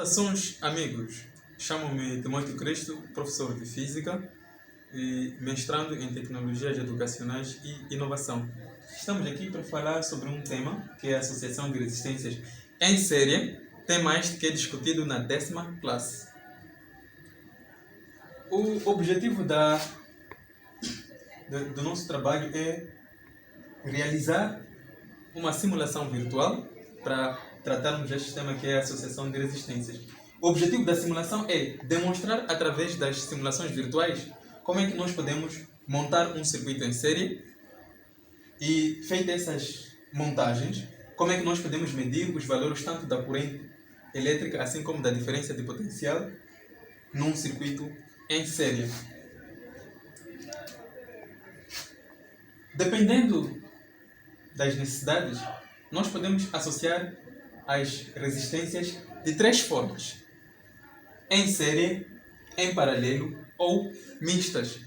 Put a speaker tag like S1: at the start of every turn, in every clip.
S1: Saudações, amigos. Chamo-me Timóteo Cristo, professor de Física e mestrando em Tecnologias Educacionais e Inovação. Estamos aqui para falar sobre um tema que é a associação de resistências em série, tema este que é discutido na 10ª classe. O objetivo do nosso trabalho é realizar uma simulação virtual para tratarmos deste tema que é a associação de resistências. O objetivo da simulação é demonstrar através das simulações virtuais como é que nós podemos montar um circuito em série e, feitas essas montagens, como é que nós podemos medir os valores tanto da corrente elétrica assim como da diferença de potencial num circuito em série. Dependendo das necessidades, nós podemos associar as resistências de três formas: em série, em paralelo ou mistas.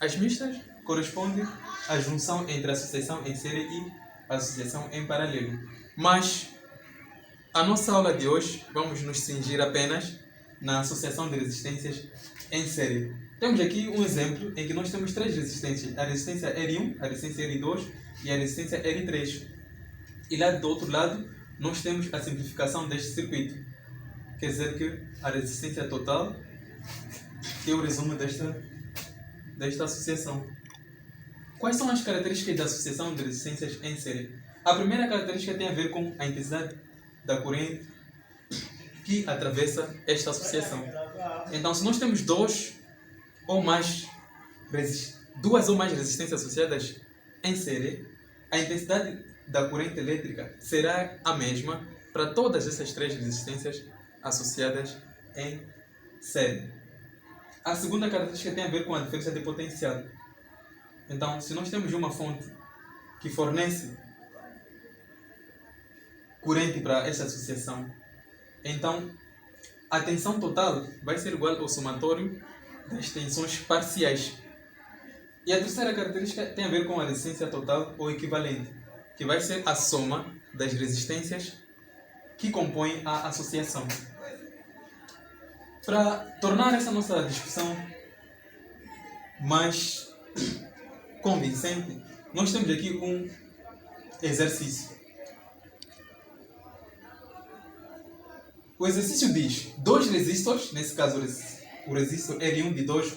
S1: As mistas correspondem à junção entre a associação em série e a associação em paralelo. Mas a nossa aula de hoje vamos nos cingir apenas na associação de resistências em série. Temos aqui um exemplo em que nós temos três resistências: a resistência R1, a resistência R2 e a resistência R3. E lá do outro lado nós temos a simplificação deste circuito. Quer dizer que a resistência total é o resumo desta associação. Quais são as características da associação de resistências em série? A primeira característica tem a ver com a intensidade da corrente que atravessa esta associação. Então, se nós temos duas ou mais resistências associadas em série, a intensidade da corrente elétrica será a mesma para todas essas três resistências associadas em série. A segunda característica tem a ver com a diferença de potencial. Então, se nós temos uma fonte que fornece corrente para esta associação, então a tensão total vai ser igual ao somatório das tensões parciais. E a terceira característica tem a ver com a resistência total ou equivalente, que vai ser a soma das resistências que compõem a associação. Para tornar essa nossa discussão mais convincente, nós temos aqui um exercício. O exercício diz: dois resistores, nesse caso o resistor R1 de 2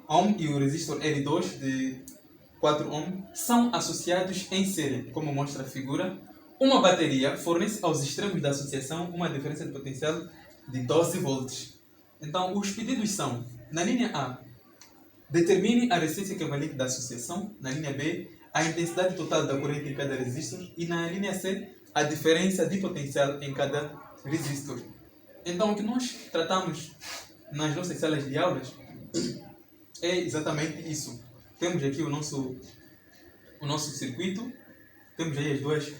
S1: ohm e o resistor R2 de 4 ohm, são associados em série, como mostra a figura. Uma bateria fornece aos extremos da associação uma diferença de potencial de 12 volts. Então, os pedidos são: na linha A, determine a resistência equivalente da associação; na linha B, a intensidade total da corrente em cada resistor; e na linha C, a diferença de potencial em cada resistor. Então, o que nós tratamos nas nossas salas de aulas é exatamente isso. Temos aqui o nosso circuito, temos aí as duas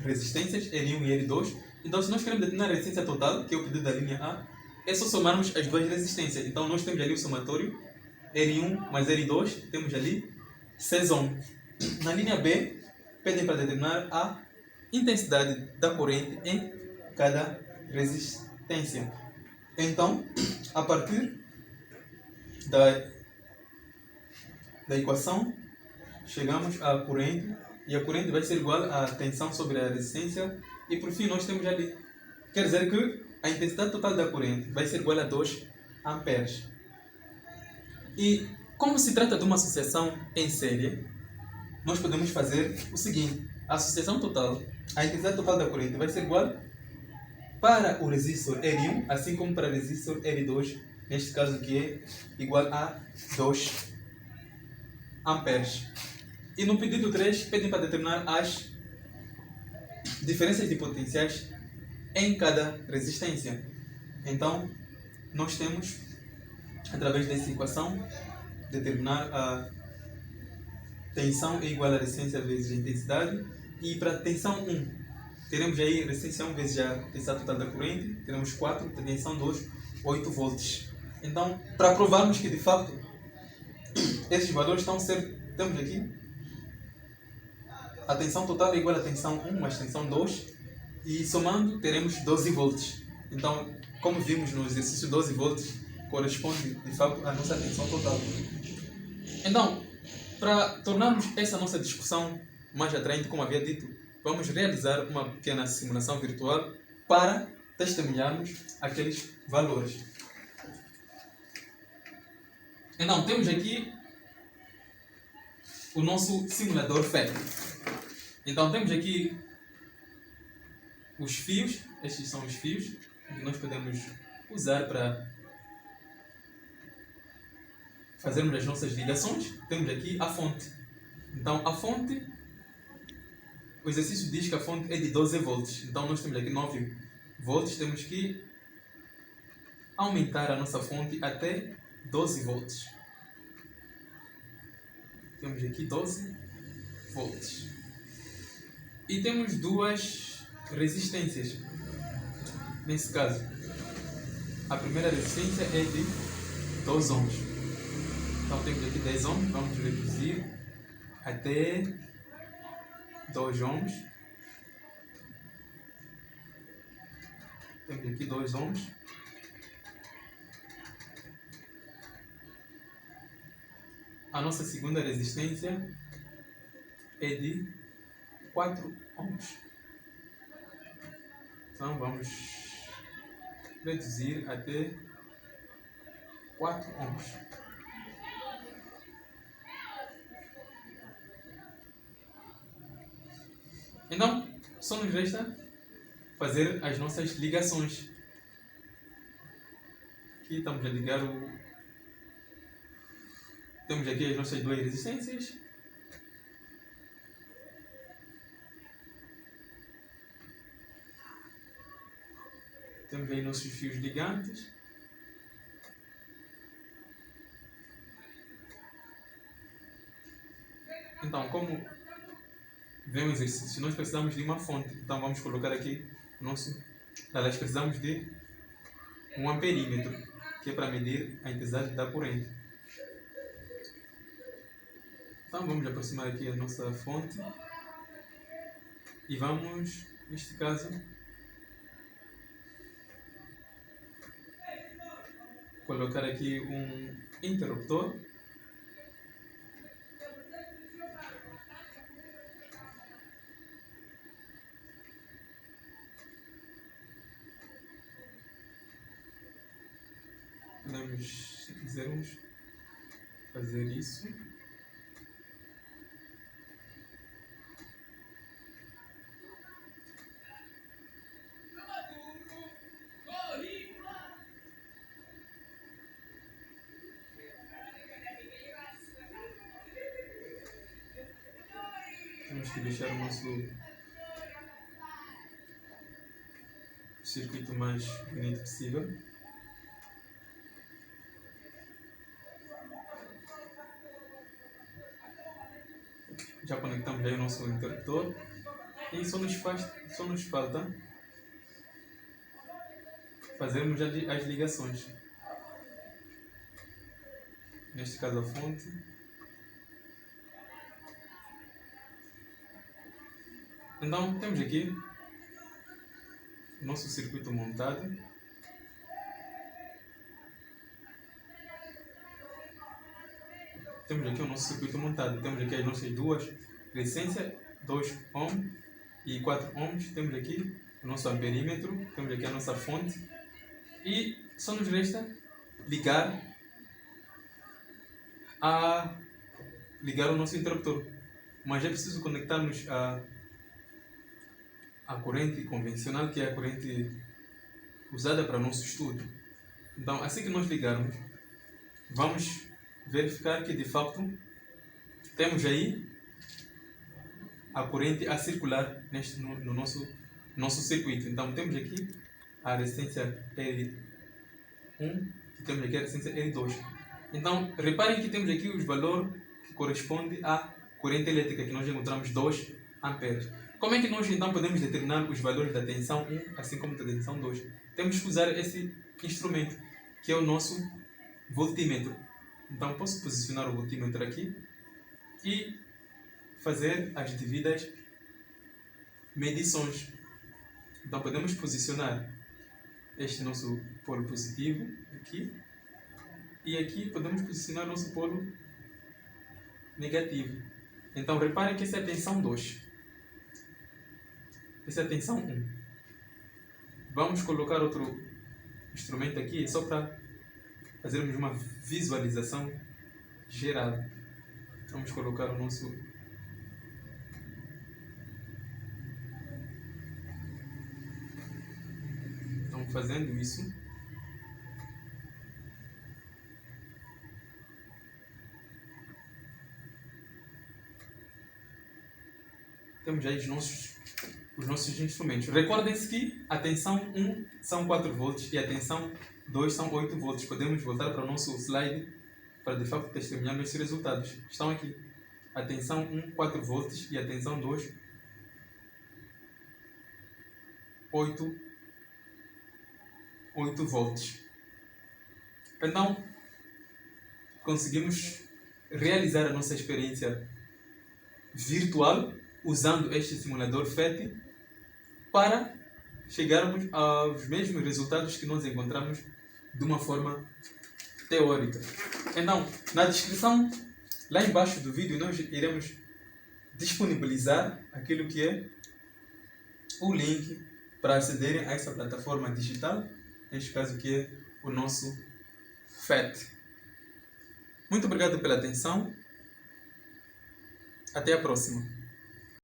S1: resistências, R1 e R2. Então, se nós queremos determinar a resistência total, que é o pedido da linha A, é só somarmos as duas resistências. Então, nós temos ali o somatório R1 mais R2, temos ali 6 ohm. Na linha B, pedem para determinar a intensidade da corrente em cada resistência. Então, a partir da equação, chegamos à corrente, e a corrente vai ser igual à tensão sobre a resistência, e por fim nós temos ali, quer dizer que a intensidade total da corrente vai ser igual a 2 amperes. E como se trata de uma associação em série, nós podemos fazer o seguinte: a associação total, a intensidade total da corrente vai ser igual para o resistor R1, assim como para o resistor R2, neste caso que é igual a 2 amperes. E no pedido 3, pedem para determinar as diferenças de potenciais em cada resistência. Então, nós temos, através dessa equação, determinar a tensão é igual a resistência vezes a intensidade. E para a tensão 1, teremos aí a resistência 1 vezes a tensão total da corrente, teremos 4, tensão 2, 8 volts. Então, para provarmos que de facto esses valores estão certos, temos aqui a tensão total é igual a tensão 1 mais tensão 2, e somando teremos 12 volts. Então, como vimos no exercício 12 volts, corresponde de facto à nossa tensão total. Então, para tornarmos essa nossa discussão mais atraente, como havia dito, vamos realizar uma pequena simulação virtual para testemunharmos aqueles valores. Então, temos aqui o nosso simulador FET. Então, temos aqui os fios, estes são os fios que nós podemos usar para fazermos as nossas ligações. Temos aqui a fonte. Então, a fonte, o exercício diz que a fonte é de 12 volts. Então, nós temos aqui 9 volts. Temos que aumentar a nossa fonte até 12 volts. Temos aqui 12 volts. E temos duas resistências. Nesse caso, a primeira resistência é de 2 ohms. Então temos aqui 10 ohms, vamos reduzir até 2 ohms. Temos aqui 2 ohms. A nossa segunda resistência é de 4 ohms. Então vamos reduzir até 4 ohms. Então, só nos resta fazer as nossas ligações. Aqui estamos a ligar Temos aqui as nossas duas resistências. Temos aí nossos fios ligantes. Então, como vem o exercício, nós precisamos de uma fonte. Então, vamos colocar aqui Nós precisamos de um amperímetro, que é para medir a intensidade da corrente. Então, vamos aproximar aqui a nossa fonte. E vamos, neste caso, colocar aqui um interruptor. Podemos, se quisermos, fazer isso. Temos que deixar o nosso circuito mais bonito possível. Já conectamos aí o nosso interruptor e só nos falta fazermos as ligações. Neste caso, a fonte. Então, temos aqui o nosso circuito montado. Temos aqui o nosso circuito montado. Temos aqui as nossas duas resistências, 2 ohms e 4 ohms. Temos aqui o nosso amperímetro. Temos aqui a nossa fonte. E só nos resta ligar o nosso interruptor. Mas é preciso conectarmos a corrente convencional, que é a corrente usada para o nosso estudo. Então, assim que nós ligarmos, vamos verificar que de facto temos aí a corrente a circular no nosso circuito. Então temos aqui a resistência L1 e temos aqui a resistência L2. Então reparem que temos aqui os valores que correspondem à corrente elétrica, que nós encontramos 2 amperes. Como é que nós então podemos determinar os valores da tensão 1 assim como da tensão 2? Temos que usar esse instrumento, que é o nosso voltímetro. Então posso posicionar o voltímetro aqui e fazer as devidas medições. Então podemos posicionar este nosso polo positivo aqui, e aqui podemos posicionar nosso polo negativo. Então reparem que essa é a tensão 2. Essa é a tensão 1. Vamos colocar outro instrumento aqui só para fazermos uma visualização geral. Vamos colocar o nosso fazendo isso. Temos aí os nossos instrumentos. Recordem-se que a tensão 1 são 4 volts e a tensão 2 são 8 volts. Podemos voltar para o nosso slide para de facto testemunhar esses resultados. Estão aqui. A tensão 1, 4 volts e a tensão 2, 8 volts. Então, conseguimos realizar a nossa experiência virtual usando este simulador FET para chegarmos aos mesmos resultados que nós encontramos de uma forma teórica. Então, na descrição, lá embaixo do vídeo, nós iremos disponibilizar aquilo que é o link para acederem a essa plataforma digital, neste caso que é o nosso FET. Muito obrigado pela atenção. Até a próxima.